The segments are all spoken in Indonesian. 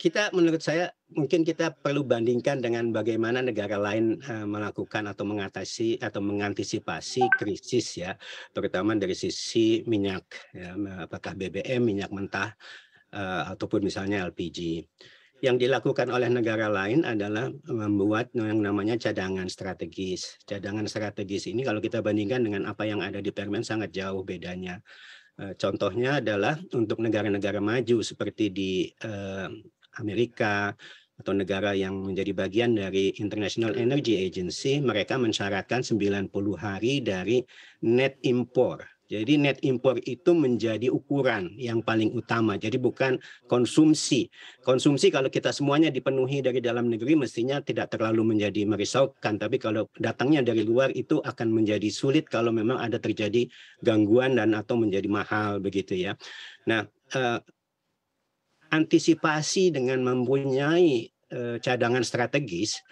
kita menurut saya mungkin kita perlu bandingkan dengan bagaimana negara lain, melakukan atau mengatasi atau mengantisipasi krisis ya, terutama dari sisi minyak ya, apakah BBM, minyak mentah, ataupun misalnya LPG. Yang dilakukan oleh negara lain adalah membuat yang namanya cadangan strategis. Cadangan strategis ini kalau kita bandingkan dengan apa yang ada di permen sangat jauh bedanya. Contohnya adalah untuk negara-negara maju seperti di, Amerika atau negara yang menjadi bagian dari International Energy Agency, mereka mensyaratkan 90 hari dari net impor. Jadi net impor itu menjadi ukuran yang paling utama, jadi bukan konsumsi. Konsumsi kalau kita semuanya dipenuhi dari dalam negeri mestinya tidak terlalu menjadi merisaukan, tapi kalau datangnya dari luar itu akan menjadi sulit kalau memang ada terjadi gangguan dan atau menjadi mahal begitu ya. Nah, antisipasi dengan mempunyai, cadangan strategis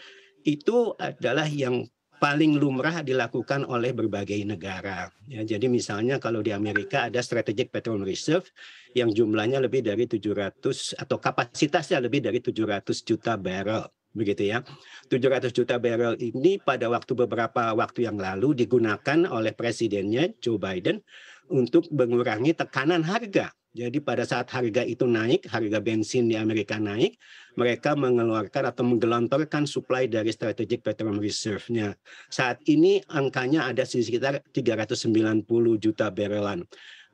itu adalah yang paling lumrah dilakukan oleh berbagai negara. Ya, jadi misalnya kalau di Amerika ada Strategic Petroleum Reserve yang jumlahnya lebih dari 700 atau kapasitasnya lebih dari 700 juta barrel begitu ya. 700 juta barrel ini pada beberapa waktu yang lalu digunakan oleh presidennya Joe Biden untuk mengurangi tekanan harga. Jadi pada saat harga itu naik, harga bensin di Amerika naik, mereka mengeluarkan atau menggelontorkan suplai dari Strategic Petroleum Reserve-nya. Saat ini angkanya ada sekitar 390 juta barelan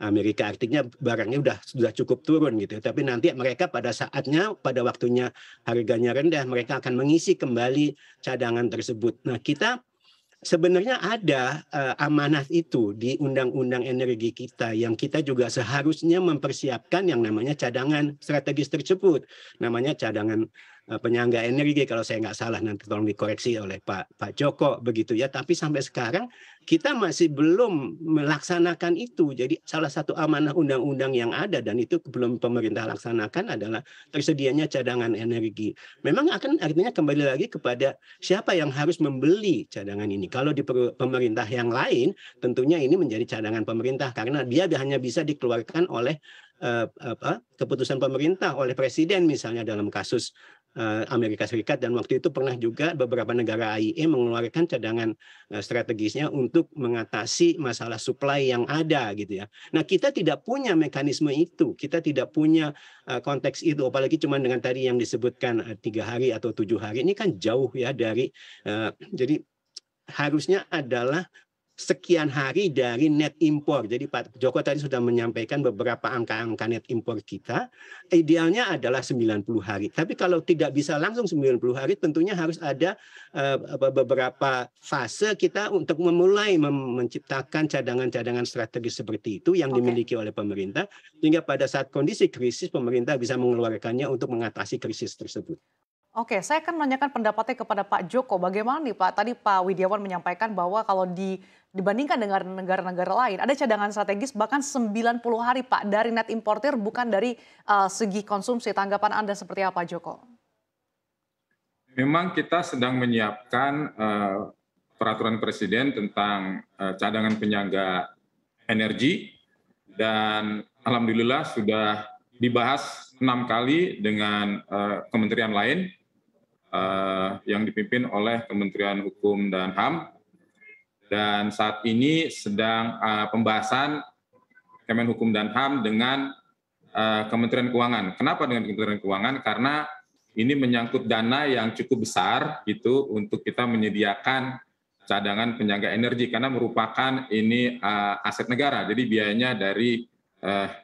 Amerika, artinya barangnya sudah cukup turun gitu. Tapi nanti mereka pada saatnya, pada waktunya harganya rendah, mereka akan mengisi kembali cadangan tersebut. Nah, kita sebenarnya ada amanah itu di undang-undang energi kita yang kita juga seharusnya mempersiapkan yang namanya cadangan strategis tersebut. Namanya cadangan penyangga energi kalau saya nggak salah, nanti tolong dikoreksi oleh Pak Joko begitu ya. Tapi sampai sekarang kita masih belum melaksanakan itu. Jadi salah satu amanah undang-undang yang ada dan itu belum pemerintah laksanakan adalah tersedianya cadangan energi. Memang akan artinya kembali lagi kepada siapa yang harus membeli cadangan ini. Kalau di pemerintah yang lain, tentunya ini menjadi cadangan pemerintah karena dia hanya bisa dikeluarkan oleh keputusan pemerintah, oleh presiden misalnya dalam kasus Amerika Serikat, dan waktu itu pernah juga beberapa negara AIE mengeluarkan cadangan strategisnya untuk mengatasi masalah supply yang ada gitu ya. Nah, kita tidak punya mekanisme itu, kita tidak punya konteks itu, apalagi cuma dengan tadi yang disebutkan 3 hari atau 7 hari, ini kan jauh ya dari jadi harusnya adalah sekian hari dari net impor. Jadi Pak Joko tadi sudah menyampaikan beberapa angka-angka net impor kita. Idealnya adalah 90 hari. Tapi kalau tidak bisa langsung 90 hari, tentunya harus ada beberapa fase kita untuk memulai menciptakan cadangan-cadangan strategis seperti itu yang dimiliki oleh pemerintah. Sehingga pada saat kondisi krisis, pemerintah bisa mengeluarkannya untuk mengatasi krisis tersebut. Oke, saya akan menanyakan pendapatnya kepada Pak Joko. Bagaimana nih Pak? Tadi Pak Widiawan menyampaikan bahwa kalau dibandingkan dengan negara-negara lain, ada cadangan strategis bahkan 90 hari Pak dari net importer bukan dari segi konsumsi. Tanggapan Anda seperti apa Joko? Memang kita sedang menyiapkan peraturan presiden tentang cadangan penyangga energi dan alhamdulillah sudah dibahas 6 kali dengan kementerian lain yang dipimpin oleh Kementerian Hukum dan HAM, dan saat ini sedang pembahasan Kemenhukum dan HAM dengan Kementerian Keuangan. Kenapa dengan Kementerian Keuangan? Karena ini menyangkut dana yang cukup besar gitu untuk kita menyediakan cadangan penyangga energi karena merupakan ini aset negara, jadi biayanya dari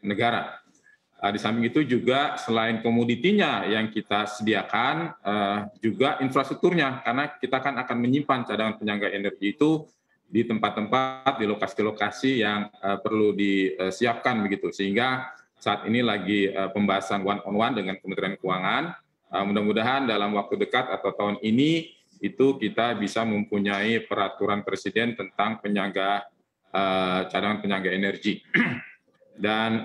negara. Di samping itu juga selain komoditinya yang kita sediakan, juga infrastrukturnya, karena kita kan akan menyimpan cadangan penyangga energi itu di tempat-tempat, di lokasi-lokasi yang perlu disiapkan begitu. Sehingga saat ini lagi pembahasan one on one dengan Kementerian Keuangan. Mudah-mudahan dalam waktu dekat atau tahun ini itu kita bisa mempunyai peraturan presiden tentang penyangga cadangan penyangga energi. Dan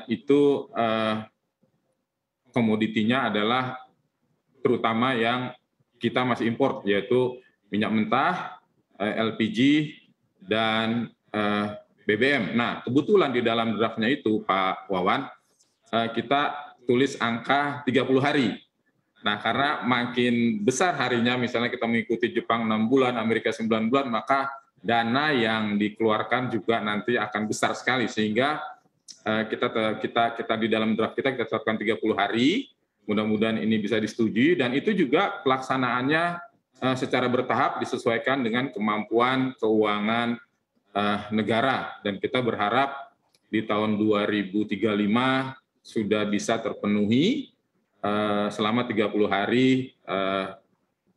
itu komoditinya adalah terutama yang kita masih impor, yaitu minyak mentah, LPG, dan BBM. Nah, kebetulan di dalam draftnya itu, Pak Wawan, kita tulis angka 30 hari. Nah, karena makin besar harinya, misalnya kita mengikuti Jepang 6 bulan, Amerika 9 bulan, maka dana yang dikeluarkan juga nanti akan besar sekali. Sehingga kita di dalam draft kita tetapkan 30 hari, mudah-mudahan ini bisa disetujui, dan itu juga pelaksanaannya secara bertahap disesuaikan dengan kemampuan keuangan negara. Dan kita berharap di tahun 2035 sudah bisa terpenuhi selama 30 hari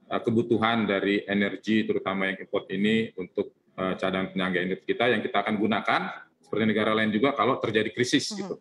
kebutuhan dari energi, terutama yang import ini, untuk cadangan penyangga energi kita yang kita akan gunakan seperti negara lain juga kalau terjadi krisis gitu.